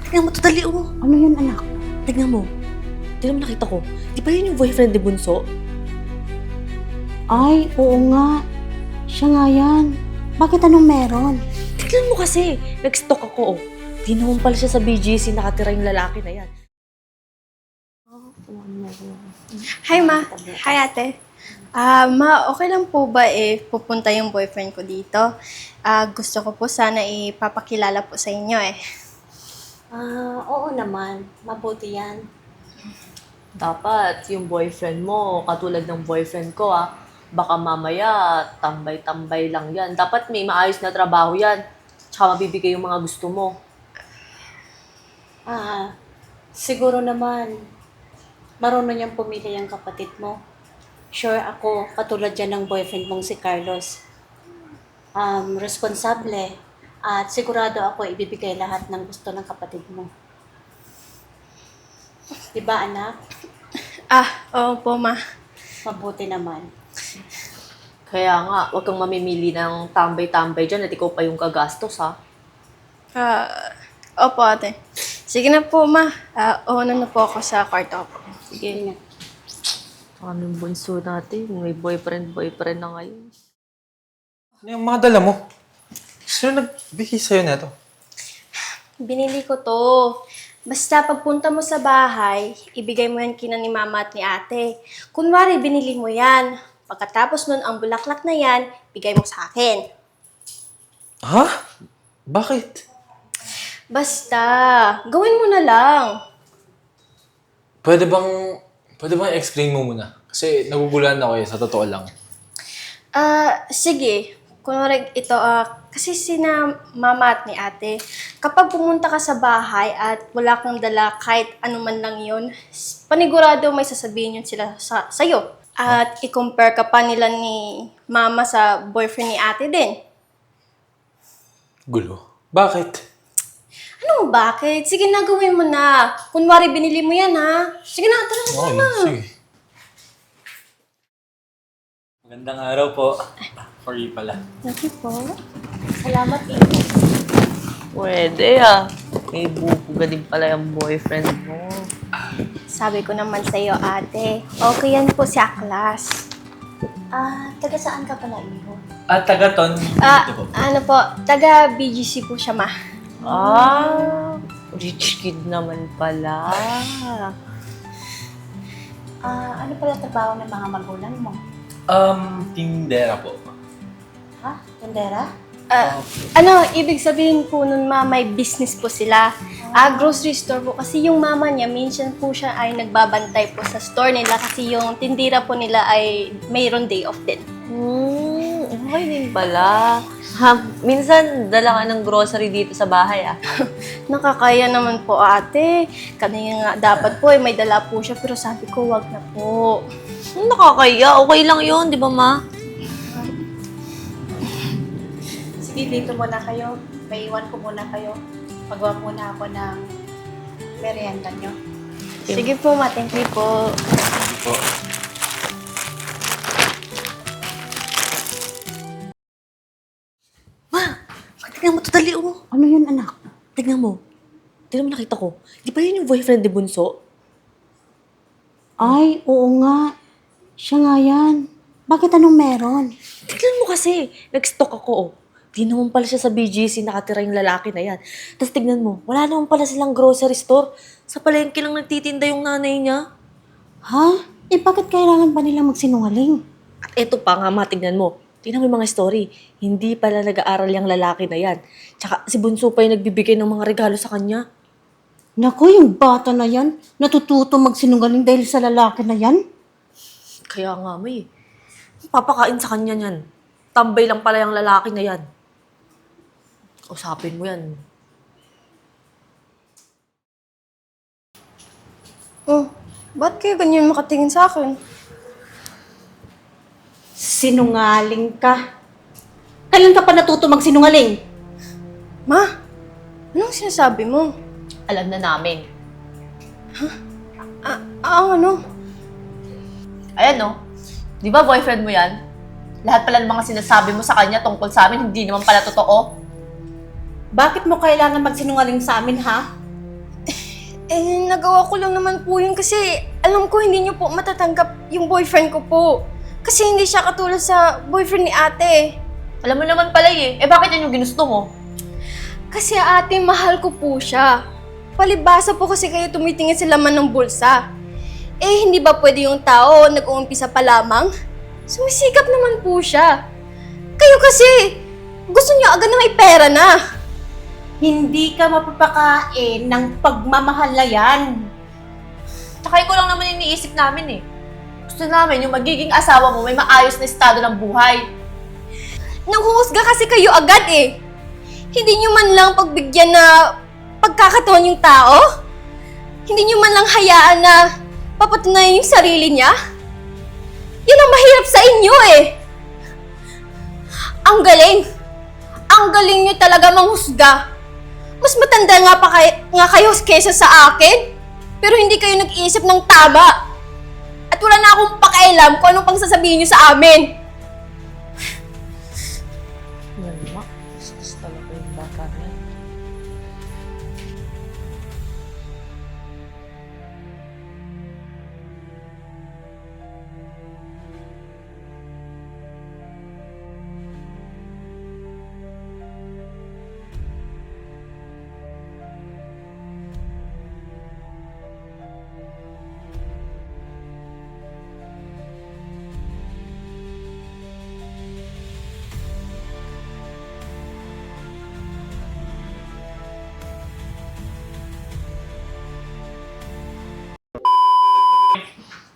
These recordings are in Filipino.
Tignan mo to, dali oh. Ano yun, anak? Tignan mo. Tignan mo nakita ko. Di ba yun yung boyfriend ni Bunso? Ay, oo nga. Siya nga yan. Bakit anong meron? Tignan mo kasi. Nag-stalk ako oh. Di naman pala siya sa BGC nakatira yung lalaki na yan. Hi, Ma. Hi, Ate. Ma, okay lang po ba pupunta yung boyfriend ko dito? Gusto ko po sana ipapakilala po sa inyo eh. Oo naman. Mabuti yan. Dapat yung boyfriend mo, katulad ng boyfriend ko baka mamaya tambay-tambay lang yan. Dapat may maayos na trabaho yan. Tsaka mabibigay yung mga gusto mo. Siguro naman, marunong niyang pumili ang kapatid mo. Sure ako, katulad yan ng boyfriend mong si Carlos. Responsable. At sigurado ako ibibigay lahat ng gusto ng kapatid mo. Diba, anak? Oo po, Ma. Mabuti naman. Kaya nga, huwag kang mamimili ng tambay-tambay dyan at ikaw pa yung gagastos Opo, Ate. Sige na po, Ma. Una na po ako sa kwarto po. Sige. Ano yung bunso natin? May boyfriend na ngayon. Ano yung mga dala mo? Sino nagbigay sa'yo na ito? Binili ko to. Basta pagpunta mo sa bahay, ibigay mo yan kina ni Mama at ni Ate. Kunwari, binili mo yan. Pagkatapos nun, ang bulaklak na yan, bigay mo sa akin. Ha? Bakit? Basta, gawin mo na lang. Pwede bang explain mo muna? Kasi naguguluhan ako sa totoo lang. Sige. Kunwari ito, kasi sina Mama at ni Ate, kapag pumunta ka sa bahay at wala kang dala kahit ano man lang yun, panigurado may sasabihin yun sila sa'yo. At i-compare ka pa nila ni Mama sa boyfriend ni Ate din. Gulo. Bakit? Ano bakit? Sige na, gawin mo na. Kunwari, binili mo yan, ha? Sige na, tara na. Sige. Magandang araw po. For you pala. Thank you po. Salamat, Tito. Pwede May bubuga din pala yung boyfriend mo. Sabi ko naman sa'yo, Ate. Okay yan po si Aklas. Taga saan ka pala, Iho? At taga-ton. Ano po, taga BGC po siya, Ma. Rich kid naman pala. Ano pala trabaho ng mga magulang mo? Tindera po. Ha? Tendera? Ibig sabihin po nun, Ma, may business po sila. Grocery store po. Kasi yung mama niya, minsan po siya ay nagbabantay po sa store nila kasi yung tindira po nila ay mayroon day off din. Okay din pala. Minsan, dala ka ng grocery dito sa bahay Nakakaya naman po, Ate. Kanina nga dapat po may dala po siya pero sabi ko wag na po. Nakakaya. Okay lang yun, di ba, Ma? Sige, dito muna kayo. May iwan ko muna kayo. Pagawa muna ako ng merienda nyo. Sige po, Ma. Thank you po. Po. Tignan mo to, dali oh. Ano yun, anak? Tignan mo. Tignan mo nakita ko. Di ba yun yung boyfriend ni Bunso? Ay, oo nga. Siya nga yan. Bakit anong meron? Tignan mo kasi. Nag-stalk ako Di naman pala siya sa BGC nakatira yung lalaki na yan. Tapos tignan mo, wala naman pala silang grocery store. Sa palengke lang nagtitinda yung nanay niya. Ha? Bakit kailangan ba nilang magsinungaling? At eto pa nga, tignan mo. Tingnan mo yung mga story. Hindi pala nag-aaral yung lalaki na yan. Tsaka si Bunso pa yung nagbibigay ng mga regalo sa kanya. Naku, yung bata na yan, natututo magsinungaling dahil sa lalaki na yan? Kaya nga, may papakain sa kanya yan. Tambay lang pala yung lalaki na yan. Usapin mo yan. Ba't kayo ganyan makatingin sa akin? Sinungaling ka. Kailan ka pa natuto magsinungaling? Ma, anong sinasabi mo? Alam na namin. Ano? Ayan no, di ba boyfriend mo yan? Lahat pala ng mga sinasabi mo sa kanya tungkol sa amin, hindi naman pala totoo. Bakit mo kailangan magsinungaling sa amin, ha? Nagawa ko lang naman po yun kasi alam ko hindi niyo po matatanggap yung boyfriend ko po. Kasi hindi siya katulad sa boyfriend ni ate. Alam mo naman pala eh. Bakit yan yung ginusto mo? Kasi ate, mahal ko po siya. Palibasa po kasi kayo tumitingin sa laman ng bulsa. Hindi ba pwede yung tao nag-uumpisa pa lamang? Sumisikap naman po siya. Kayo kasi, gusto niyo agad na may pera na. Hindi ka mapapakain ng pagmamahal na yan. Tsaka ikaw lang naman iniisip namin eh. Gusto namin yung magiging asawa mo may maayos na estado ng buhay. Nanghuhusga kasi kayo agad eh. Hindi niyo man lang pagbigyan na pagkakataon yung tao? Hindi niyo man lang hayaan na papatunayan yung sarili niya? Yan ang mahirap sa inyo eh. Ang galing. Ang galing niyo talaga manghusga. Mas matanda nga kayo kaysa sa akin. Pero hindi kayo nag-iisip ng tama. At wala na akong pakialam kung anong pang sasabihin niyo sa amin. Yan ma. Gusto talaga yung bata na yan.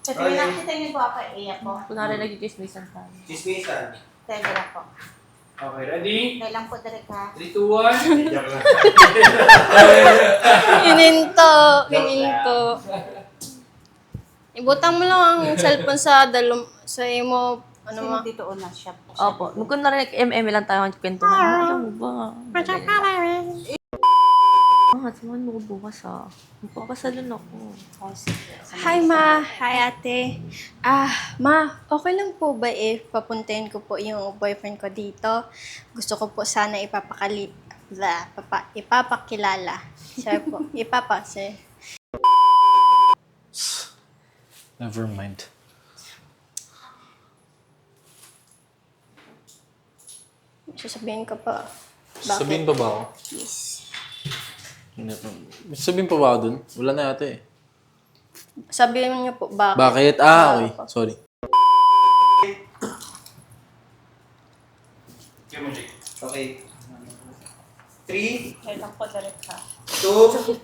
Sabi lang kita yung po ako, iya po. Kunwari nagkikismisan tayo. Chismisan. Tayo lang po. Okay, ready? Tayo lang po, direct ha. 3, 2, 1. Ininto. Ibutang mo lang ang cellphone sa imo, ano Sino ma. dito una siya po? Opo. Kunwari nag-MM lang tayo ang kwento nga. Alam mo ba? Samahan mo ko bukas ah. Magpapasalon ako. Hi ma, hi ate. Ma, okay lang po ba if papuntahin ko po yung boyfriend ko dito? Gusto ko po sana ipapakilala. Sir po, sir. Never mind. Sasabihin ko pa. Sabihin pa ba ako? Yes. Sabihin pa ba ako dun? Wala na yata eh. Sabihin niyo po bakit. Bakit? Okay. Sorry. Okay. 3, Tayo lang po, direct ha. 2,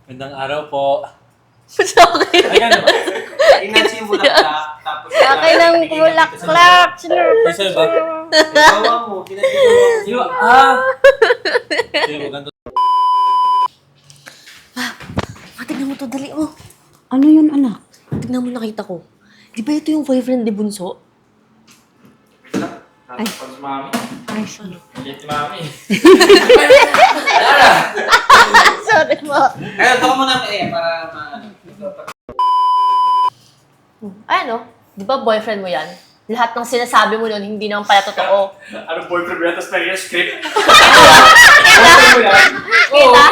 Magandang araw po. Okay. ay ano? Inansi yung bulaklak, tapos... Akin ng bulaklak. Kasi ba? Gawa mo, pinagagawa mo. Sino? Sino maganda? Tignan mo to, dali mo. Ano yun, anak? Tignan mo nakita ko. Di ba ito yung boyfriend ni Bunso? Ay. Tapos mami. Ay, sorry. Shit, mami. Sorry mo. Ayun, ito mo na para ma... Ay ano? Di ba boyfriend mo yan? Lahat ng sinasabi mo nun, hindi naman pala totoo. Ano boyfriend mo yan? Tapos may script. Kita?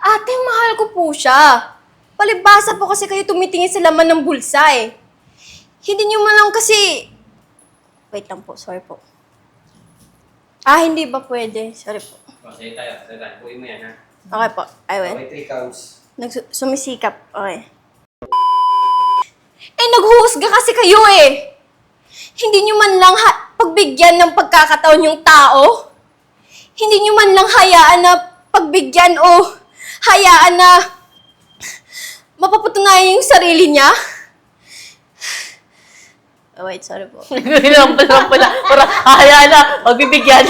Ate, mahal ko po siya. Palibasa po kasi kayo tumitingin sa laman ng bulsa eh. Hindi niyo man lang kasi... Wait lang po, sorry po. Hindi ba pwede? Sorry po. Sige tayo. Puwi mo yan, ha? Okay po, I will. Okay, 3 counts. Sumisikap, okay. Naghuhusga kasi kayo eh. Hindi niyo man lang pagbigyan ng pagkakataon yung tao. Hindi niyo man lang hayaan na pagbigyan o hayaan na mapapatunayan yung sarili niya. Oh, wait, sorry po. Nagulilang pala. Para hahaya na. Magbibigyan.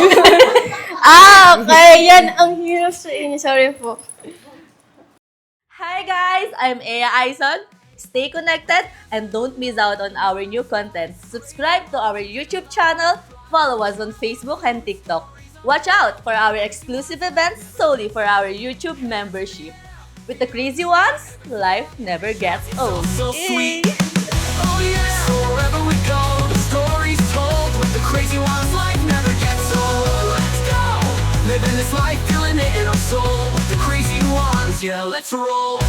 Okay. Yan ang hirap sa inyo. Sorry po. Hi guys! I'm Ea Aison. Stay connected and don't miss out on our new content. Subscribe to our YouTube channel. Follow us on Facebook and TikTok. Watch out for our exclusive events solely for our YouTube membership. With the crazy ones, life never gets old. So sweet. Yay! wherever we go. The stories told with the crazy ones, life never gets old. Let's go, living this life, feeling it in our soul. With the crazy ones, yeah, let's roll.